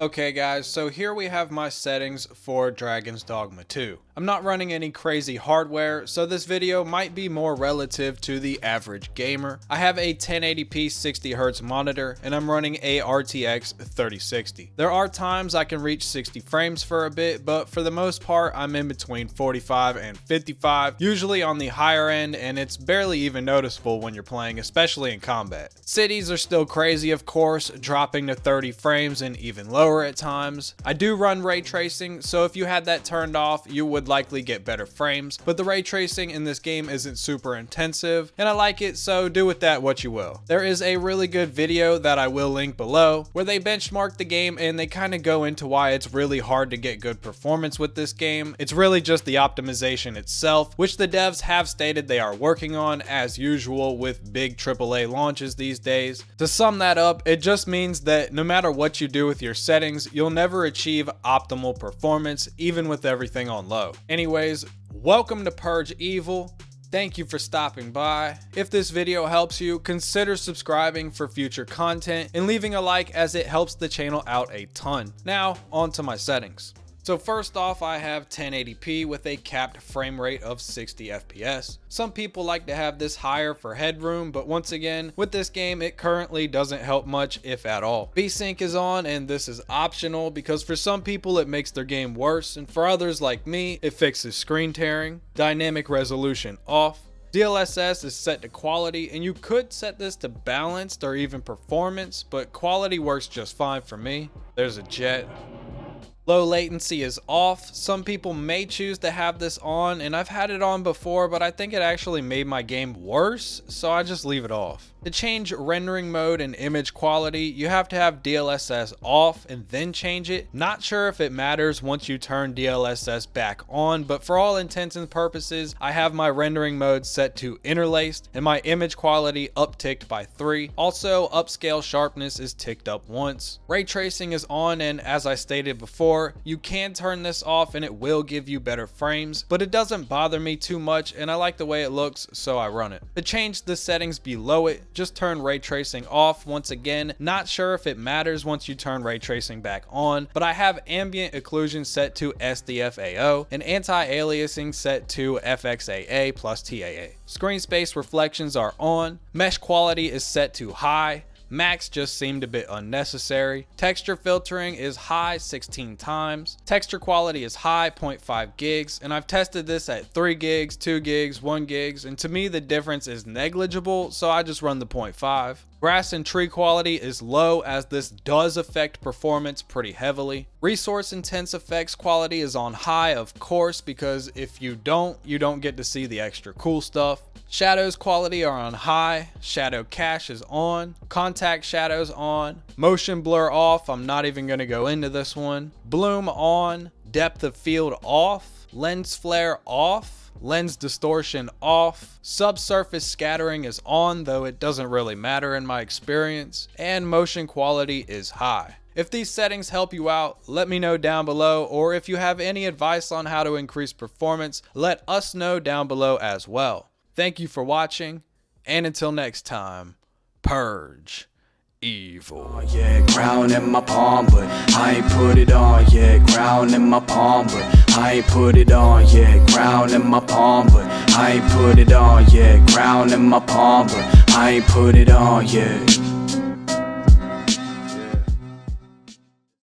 Okay guys, so here we have my settings for Dragon's Dogma 2. I'm not running any crazy hardware, so this video might be more relative to the average gamer. I have a 1080p 60Hz monitor and I'm running a RTX 3060. There are times I can reach 60 frames for a bit, but for the most part I'm in between 45 and 55, usually on the higher end, and it's barely even noticeable when you're playing, especially in combat. Cities are still crazy, of course, dropping to 30 frames and even lower at times. I do run ray tracing, so if you had that turned off, you would likely get better frames, but the ray tracing in this game isn't super intensive, and I like it, so do with that what you will. There is a really good video that I will link below where they benchmark the game and they kind of go into why it's really hard to get good performance with this game. It's really just the optimization itself, which the devs have stated they are working on, as usual with big AAA launches these days. To sum that up, it just means that no matter what you do with your settings, you'll never achieve optimal performance, even with everything on low. Anyways, welcome to Purge Evil. Thank you for stopping by. If this video helps you, consider subscribing for future content and leaving a like, as it helps the channel out a ton. Now, on to my settings. So first off, I have 1080p with a capped frame rate of 60 FPS. Some people like to have this higher for headroom, but once again, with this game, it currently doesn't help much, if at all. VSync is on, and this is optional because for some people it makes their game worse, and for others like me, it fixes screen tearing. Dynamic resolution off. DLSS is set to quality, and you could set this to balanced or even performance, but quality works just fine for me. There's a jet. Low latency is off. Some people may choose to have this on, and I've had it on before, but I think it actually made my game worse, so I just leave it off. To change rendering mode and image quality, you have to have DLSS off and then change it. Not sure if it matters once you turn DLSS back on, but for all intents and purposes, I have my rendering mode set to interlaced and my image quality upticked by 3. Also, upscale sharpness is ticked up once. Ray tracing is on, and as I stated before, you can turn this off and it will give you better frames, but it doesn't bother me too much and I like the way it looks, so I run it. To change the settings below it, just turn ray tracing off. Once again, not sure if it matters once you turn ray tracing back on, but I have ambient occlusion set to SDF-AO and anti-aliasing set to FXAA plus TAA. Screen space reflections are on. Mesh quality is set to high. Max just seemed a bit unnecessary. Texture filtering is high 16 times. Texture quality is high 0.5 gigs, and I've tested this at 3 gigs, 2 gigs, 1 gigs, and to me the difference is negligible, so I just run the 0.5. Grass and tree quality is low, as this does affect performance pretty heavily. Resource intense effects quality is on high, of course, because if you don't get to see the extra cool stuff. Shadows quality are on high. Shadow cache is on. Contact shadows on. Motion blur off. I'm not even going to go into this one. Bloom on. Depth of field off. Lens flare off. Lens distortion off. Subsurface scattering is on, though it doesn't really matter in my experience. And motion quality is high. If these settings help you out, let me know down below, or if you have any advice on how to increase performance, let us know down below as well. Thank you for watching, and until next time, Purge Evil. Oh, yeah, crown in my palm, but I ain't put it on. Yeah, crown in my palm, but I ain't put it on. Yeah, crown in my palm, but I ain't put it on. Yeah, crown in my palm, but I ain't put it on. Yeah.